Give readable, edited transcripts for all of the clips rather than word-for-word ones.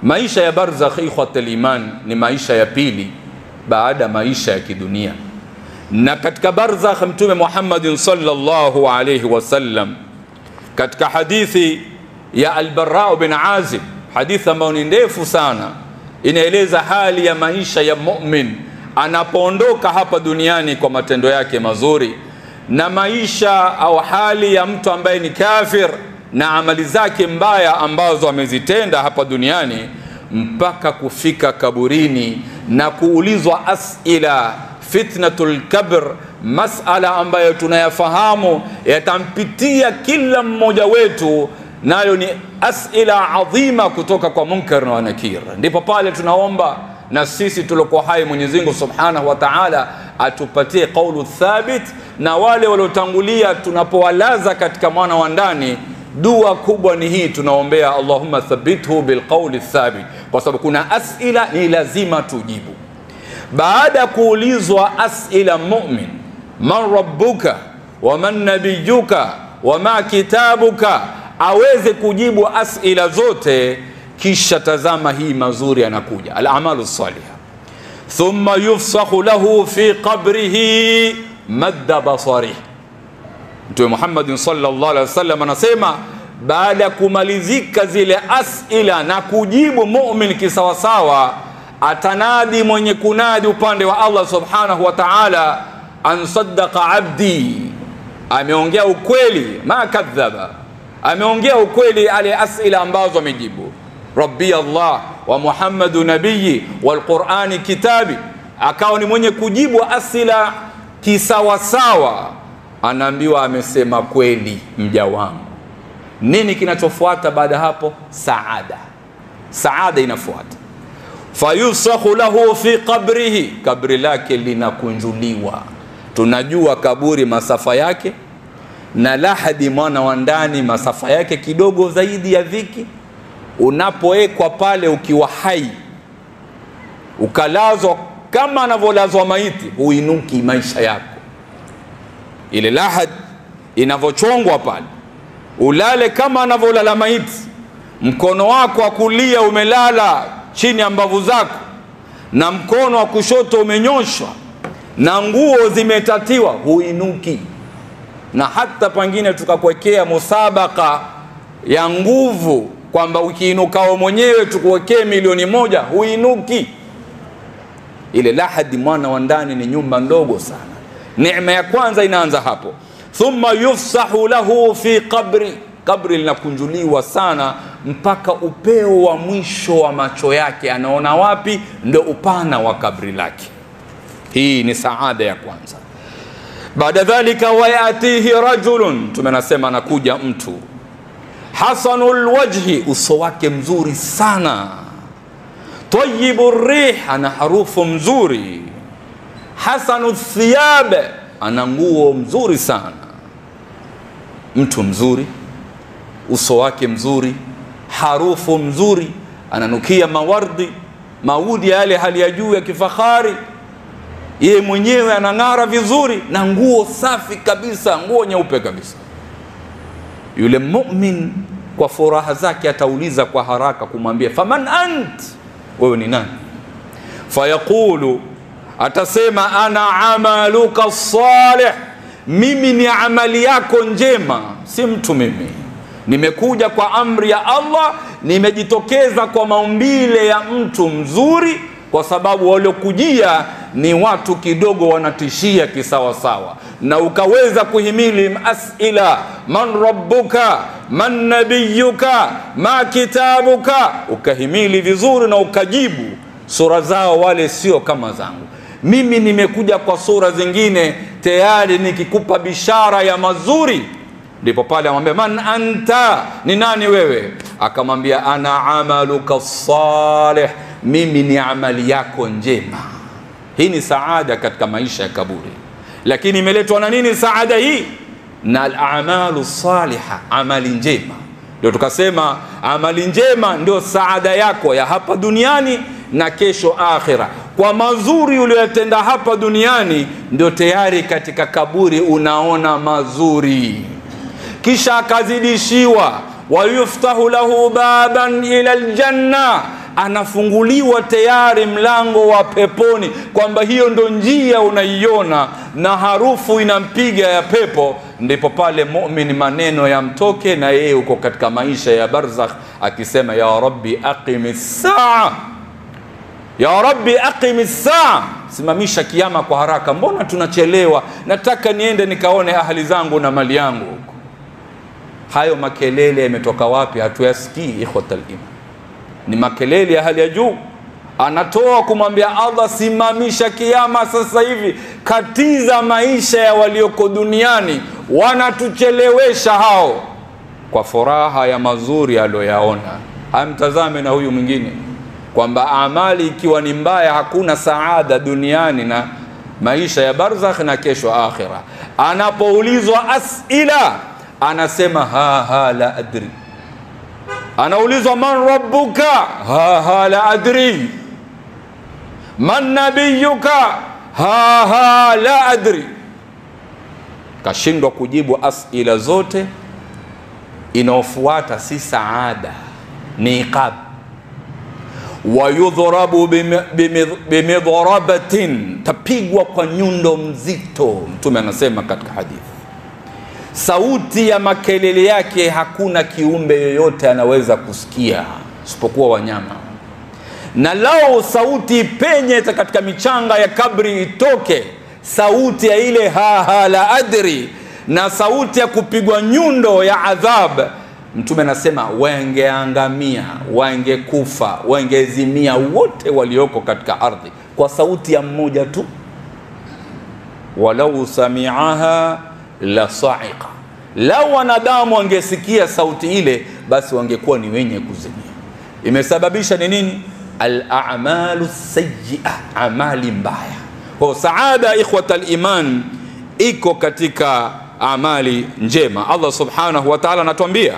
Maisha ya barzakh ikhwatul iman ni maisha ya pili baada maisha ya kidunia. Na katika barzakh Mtume Muhammad sallallahu alayhi wasallam katika hadithi ya Al-Barra bin Azib, hadithi ambayo ni ndefu sana, inaeleza hali ya maisha ya mu'min anapoondoka hapa duniani kwa matendo yake mazuri, na maisha au hali ya mtu ambaye ni kafir na amali zake mbaya ambazo amezitenda hapa duniani mpaka kufika kaburini na kuulizwa asila fitnatul kabr, masala ambayo tunayafahamu yatampitia kila mmoja wetu, nayo ni asila adhima kutoka kwa Munkar na Nakir. Ndipo pale tunaomba na sisi tuliokuwa hai Mwenyezi Mungu Subhanahu wa Ta'ala atupatie kaulu thabit, na wale waliotangulia tunapowalaza katika mwana wa ndani, dua kubwa ni hii, tunaombea Allahumma thabbithu bilqawli thabit, kwa sababu kuna asila ni lazima tujibu. Baada ya kuulizwa asila mu'min, man rabbuka wa man nabiyuka wa ma kitabuka, aweze kujibu asila zote, kisha tazama hii mazuri yanakuja, al-a'malu salihah. Thumma yufsakhu lahu fi qabrihi madda basarih. Mtume Muhammad sallallahu alaihi wasallam anasema baada ya kumalizika zile asila na kujibu mu'min kisawasawa, atanadi mwenye kunadi upande wa Allah subhanahu wa ta'ala, an saddaqa abdi, ameongea ukweli, ma kadhaba, ameongea ukweli ale asila ambazo amejibu. Rabbi Allah wa Muhammadu nabiyyi wal Qur'ani kitabi, akawa ni mwenye kujibu asila kisawasawa, anaambiwa amesema kweli mja wangu. Nini kinachofuata baada hapo? Saada. Saada inafuata. Fayusakhu lahu fi qabrihi, kabri lake linakunjuliwa. Tunajua kaburi masafa yake, na lahadi mwana wa ndani masafa yake kidogo zaidi ya dhiki. Unapoekwa pale ukiwa hai, ukalazwa kama anavyolazwa maiti, huinuki maisha yako. Ile lahad inavyochongwa pale, ulale kama anavyolala maiti, mkono wako wa kulia umelala chini ya mbavu zako, na mkono wa kushoto umenyoshwa, na nguo zimetatiwa, huinuki. Na hata pengine tukakuwekea musabaka ya nguvu kwamba ukiinukao mwenyewe tukuwekee milioni 1, huinuki. Ile lahadi mwana wa ndani ni nyumba ndogo sana. Neema ya kwanza inaanza hapo. Thumma yufsahu lahu fi qabri, kabri linakunjuliwa sana mpaka upeo wa mwisho wa macho yake, anaona wapi? Ndio upana wa kabri lake. Hii ni saada ya kwanza. Baada dhalika wayatihi rajulun, tumenasema anakuja mtu hasanul wajhi, uso wake mzuri sana, tayyibur rih, ana harufu mzuri, hasanu thiyab, ana nguo mzuri sana. Mtu mzuri, uso wake mzuri, harufu mzuri, ananukia mawardi, maudi yale hali ya juu ya kifahari, yeye mwenyewe anang'ara vizuri, na nguo safi kabisa, nguo nyeupe kabisa. Yule mu'min kwa furaha zake atauliza kwa haraka kumwambia, faman ant, wewe ni nani? Fayaqulu, atasema, ana amaluka salih, mimi ni amali yako njema, si mtu mimi. Nimekuja kwa amri ya Allah, nimejitokeza kwa maumbile ya mtu mzuri, kwa sababu waliokujia ni watu kidogo wanatishia kisawasawa. Na ukaweza kuhimili asila, man rabbuka, man nabiyuka, ma kitabuka, ukahimili vizuri na ukajibu. Sura zao wale sio kama zangu. Mimi nimekuja kwa sura zingine, tayari nikikupa bishara ya mazuri. Ndipo pale amwambia, man anta, ni nani wewe? Akamwambia, ana amaluka salih, mimi ni amali yako njema. Hii ni saada katika maisha ya kaburi. Lakini imeletwa na nini saada hii? Na al-a'malu salihah, amali njema. Ndio tukasema amali njema ndio saada yako ya hapa duniani na kesho akhira. Kwa mazuri uliyotenda hapa duniani, ndio tayari katika kaburi unaona mazuri. Kisha akazidishiwa, wa yuftahu lahu baban ila aljanna, anafunguliwa tayari mlango wa peponi, kwamba hiyo ndo njia unaiona na harufu inampiga ya pepo. Ndipo pale muumini maneno yamtoke na yeye uko katika maisha ya barzakh akisema ya rabbi aqimis saa, ya rabbi aqimis saa, simamisha kiyama kwa haraka, mbona tunachelewa, nataka niende nikaone ahli zangu na mali yangu huko. Hayo makelele yametoka wapi? Hatuyasikii ikhwatal iman. Ni makelele ya hali ya juu, anatoa kumwambia Allah simamisha kiyama sasa hivi, katiza maisha ya walioko duniani, wanatuchelewesha hao, kwa furaha ya mazuri aliyoyaona. Amtazame na huyu mwingine kwamba amali ikiwa ni mbaya hakuna saada duniani na maisha ya barzakh na kesho akhira. Anapoulizwa asila anasema ha la adri. Anaulizwa man rabbuka, ha la adri. Man nabiyuka, ha la adri. Kashindwa kujibu asila zote. Inaofuata si saada, ni iqab. Wayudhrabu bimidharabatin, tapigwa kwa nyundo mzito. Mtume anasema katika hadithi, sauti ya makelele yake hakuna kiumbe yoyote anaweza kusikia isipokuwa wanyama. Na lao sauti penye katika michanga ya kabri itoke sauti ya ile ha la adri, na sauti ya kupigwa nyundo ya adhab, Mtume anasema wangeangamia, wangekufa, wangezimia wote walioko katika ardhi kwa sauti ya mmoja tu. Walau sami'aha la sa'iqa, lau wanadamu wangesikia sauti ile basi wangekuwa ni wenye kuzimia. Imesababisha ni nini? Al-a'malu sayyi'a, amali mbaya. Kwa saada ikhwatal iman iko katika amali njema. Allah subhanahu wa ta'ala anatuambia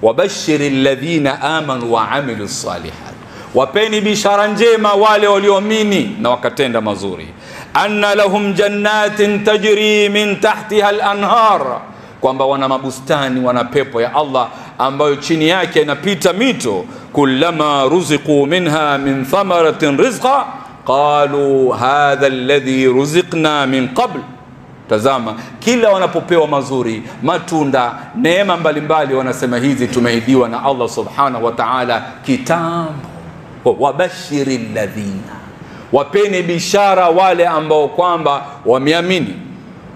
wabashiril ladhina amanu wa amilus salihat, wapeni bishara njema wale walioamini na wakatenda mazuri. Anna lahum jannatin tajri min tahtiha al-anhar, kwamba wana mabustani, wana pepo ya Allah ambayo chini yake inapita mito. Kullama ruziqu minha min thamaratin rizqa qalu hadha alladhi ruziqna min qabl. Tazama, kila wanapopewa mazuri, matunda, neema mbalimbali, wanasema hizi tumeahidiwa na Allah subhanahu wa ta'ala kitambo. Wabashiril ladhina, wapeni bishara wale ambao kwamba wameamini,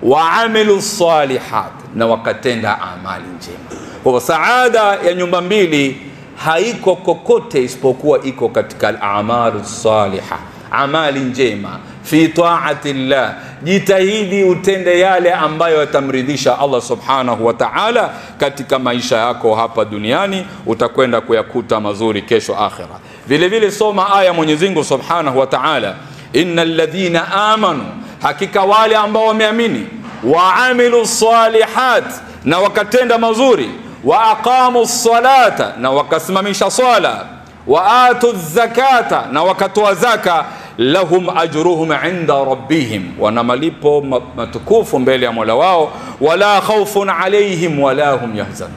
waamilu salihat, na wakatenda amali njema. Kwa saada ya nyumba mbili haiko kokote isipokuwa iko katika al-a'malu salihah, amali njema fi ta'ati Allah. Jitahidi utende yale ambayo yatamridhisha Allah subhanahu wa ta'ala katika maisha yako hapa duniani, utakwenda kuyakuta mazuri kesho akhira. Vile vile soma aya Mwenyezi Mungu subhanahu wa ta'ala, innal ladhina amanu, hakika wale ambao wameamini, wa amilu salihat, na wakatenda mazuri, wa aqamu ssalata, na wakasimamisha swala, wa atu zakata, na wakatoa zaka, lahum ajruhum inda rabbihim, wana malipo matukufu mbele ya Mola wao, wala khawfun alayhim wala hum yahzanun,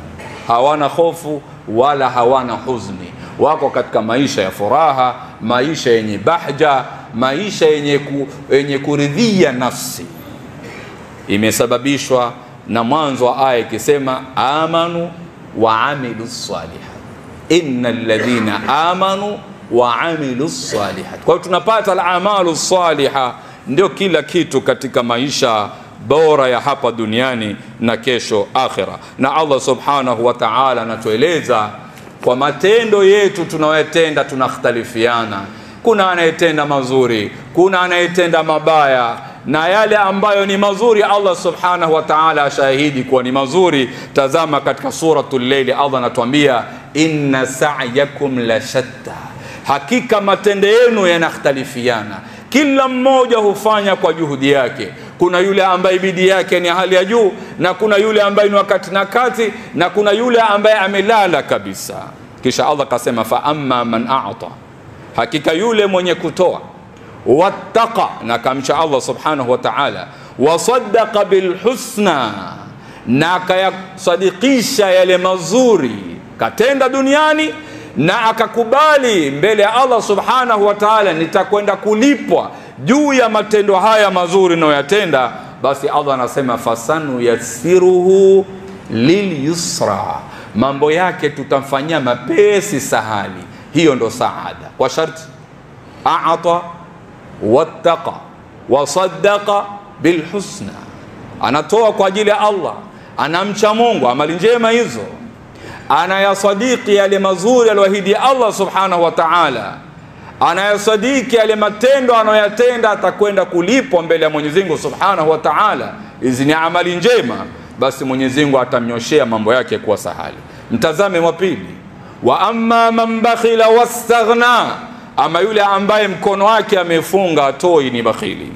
hawana hofu wala hawana huzuni, wako katika maisha ya furaha, maisha yenye bahja, maisha yenye kuridhia nafsi. Imesababishwa na mwanzo wa aya ikisema amanu wa amilus salihat, innal ladhina amanu wa amilus salihat. Kwa hiyo tunapata al-amalu salihah ndio kila kitu katika maisha bora ya hapa duniani na kesho akhira. Na Allah subhanahu wa ta'ala anatueleza kwa matendo yetu tunayotenda tunakhtalifiana. Kuna anayetenda mazuri, kuna anayetenda mabaya, na yale ambayo ni mazuri Allah subhanahu wa ta'ala ashahidi kuwa ni mazuri. Tazama katika suratul Layl, Allah anatuambia inna sa'yakum la shatta, hakika matendo yenu yanakhtalifiana, kila mmoja hufanya kwa juhudi yake. Kuna yule ambaye bidii yake ni hali ya juu, na kuna yule ambaye ni wakati na kati, na kuna yule ambaye amelala kabisa. Kisha Allah kasema fa amma man a'ta, hakika yule mwenye kutoa, wattaqa, na kamcha Allah subhanahu wa ta'ala, wasaddaqa bil husna, na kayasadikisha yale mazuri katenda duniani, na akakubali mbele ya Allah subhanahu wa ta'ala, nitakwenda kulipwa juu ya matendo haya mazuri nayoyatenda, basi Allah anasema fasanu yassiruhu lilyusra, mambo yake tutamfanyia mapesi, sahali. Hiyo ndo saada, kwa sharti a'ata wattaqa wasaddaqa bilhusna, anatoa kwa ajili ya Allah, anamcha Mungu, amali njema hizo, anayasadiki yale mazuri aliyoahidi Allah subhanahu wa ta'ala, anayasadiki yale matendo anayoyatenda atakwenda kulipwa mbele ya Mwenyezi Mungu subhanahu wa ta'ala, hizi ni amali njema, basi Mwenyezi Mungu atamnyoshea mambo yake kuwa sahali. Mtazame wa pili, wa amma man bakhila wastaghna, ama yule ambaye mkono wake amefunga atoi, ni bakhili.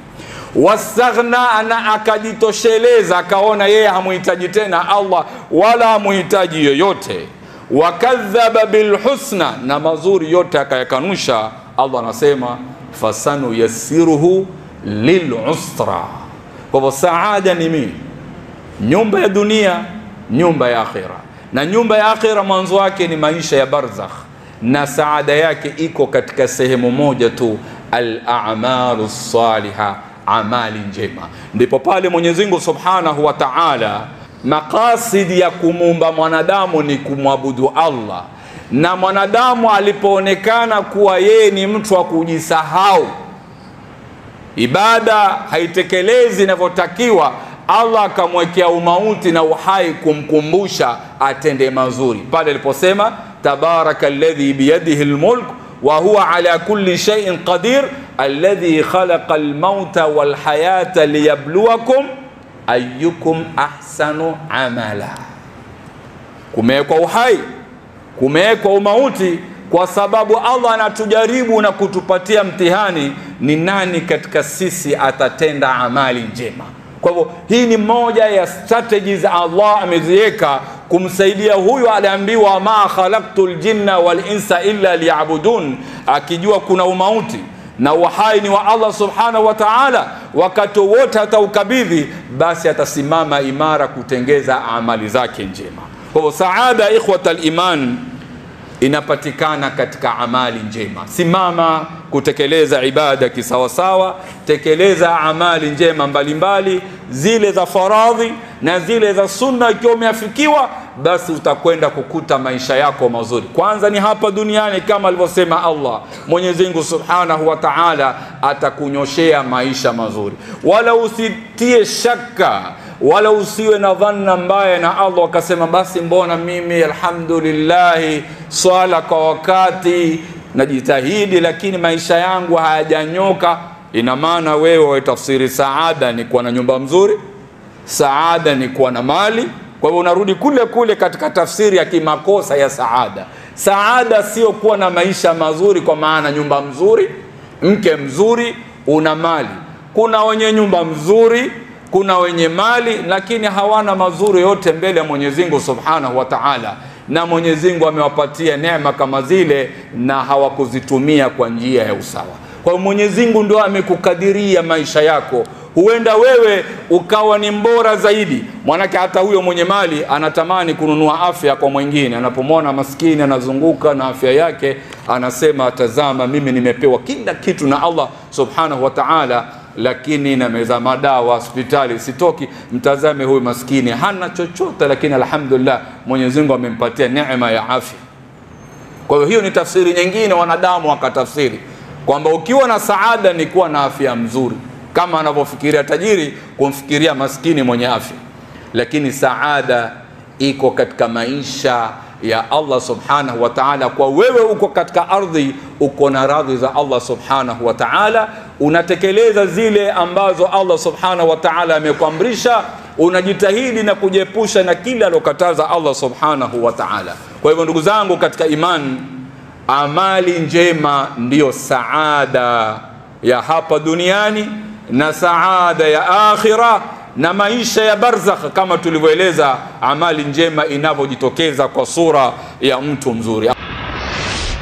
Wastaghna, ana akajitosheleza, akaona yeye hamuhitaji tena Allah wala hamuhitaji yoyote. Wakadhaba bilhusna, na mazuri yote akayakanusha. Allah anasema fasanu yassiruhu lilusra. Kwa hivyo saada ni mimi, nyumba ya dunia, nyumba ya akhira, na nyumba ya akhira mwanzo wake ni maisha ya barzakh, na saada yake iko katika sehemu moja tu, al-a'malu salihah, amali njema. Ndipo pale Mwenyezi Mungu subhanahu wa ta'ala, makasidi ya kumuumba mwanadamu ni kumwabudu Allah, na mwanadamu alipoonekana kuwa yeye ni mtu wa kujisahau, ibada haitekelezi inavyotakiwa, Allah akamwekea umauti na uhai kumkumbusha atende mazuri, pale aliposema tabarakalladhi biyadihi almulk wa huwa ala kulli shay'in qadir alladhi khalaqa almauta walhayata liyabluwakum ayyukum ahsanu amala. Kumewekwa uhai, kumewekwa umauti kwa sababu Allah anatujaribu na kutupatia mtihani, ni nani katika sisi atatenda amali njema. Kwa hivyo hii ni moja ya strategies Allah ameziweka kumsaidia huyu aliambiwa ma khalaqtul jinna wal insa illa liya'budun, akijua kuna umauti na uhai ni wa Allah subhanahu wa ta'ala, wakati wote ataukabidhi, basi atasimama imara kutengeza amali zake njema. Kwa hivyo saada ikhwatal iman inapatikana katika amali njema. Simama kutekeleza ibada kisawasawa, tekeleza amali njema mbalimbali, zile za faradhi na zile za sunna. Ikiwa umeafikiwa, basi utakwenda kukuta maisha yako mazuri. Kwanza ni hapa duniani, kama alivyosema Allah Mwenyezi Mungu subhanahu wa ta'ala, atakunyoshea maisha mazuri. Wala usitie shaka, wala usiwe na dhanna mbaya na Allah akasema basi mbona mimi alhamdulillah swala kwa wakati najitahidi, lakini maisha yangu hayajanyoka. Ina maana wewe tafsiri saada ni kuwa na nyumba mzuri, saada ni kuwa na mali. Kwa hivyo unarudi kule kule katika tafsiri ya kimakosa ya saada. Saada sio kuwa na maisha mazuri kwa maana nyumba mzuri, mke mzuri, una mali. Kuna wenye nyumba mzuri, kuna wenye mali, lakini hawana mazuri yote mbele ya Mwenyezi Mungu subhanahu wa ta'ala, na Mwenyezi Mungu amewapatia neema kama zile na hawakuzitumia kwa njia ya usawa. Kwa hiyo Mwenyezi Mungu ndio amekukadiria maisha yako. Huenda wewe ukawa ni mbora zaidi, manake hata huyo mwenye mali anatamani kununua afya kwa mwingine. Anapomwona maskini anazunguka na afya yake, anasema tazama, mimi nimepewa kila kitu na Allah subhanahu wa ta'ala, lakini na meza madawa hospitali sitoki. Mtazame huyu maskini hana chochote, lakini alhamdulillah Mwenyezi Mungu amempatia neema ya afya. Kwa hiyo ni tafsiri nyingine wanadamu wakatafsiri kwamba ukiwa na saada ni kuwa na afya mzuri, kama anavyofikiria tajiri kumfikiria maskini mwenye afya. Lakini saada iko katika maisha ya Allah subhanahu wa ta'ala, kwa wewe uko katika ardhi, uko na radhi za Allah subhanahu wa ta'ala, unatekeleza zile ambazo Allah subhanahu wa ta'ala amekuamrisha, unajitahidi na kujiepusha na kila alokataza Allah subhanahu wa ta'ala. Kwa hivyo ndugu zangu katika imani, amali njema ndiyo saada ya hapa duniani na saada ya akhira na maisha ya barzakh, kama tulivyoeleza amali njema inavyojitokeza kwa sura ya mtu mzuri.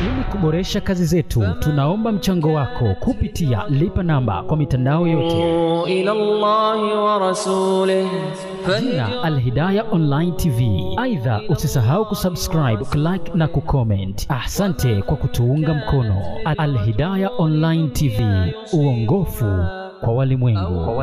Ili kuboresha kazi zetu, tunaomba mchango wako kupitia lipa namba kwa mitandao yote. ila Allahi wa rasulih Jina Al-Hidayah Online TV. Aidha, usisahau kusubscribe, like na kucomment. Asante kwa kutuunga mkono. Al-Hidayah Online TV, uongofu kwa walimwengu.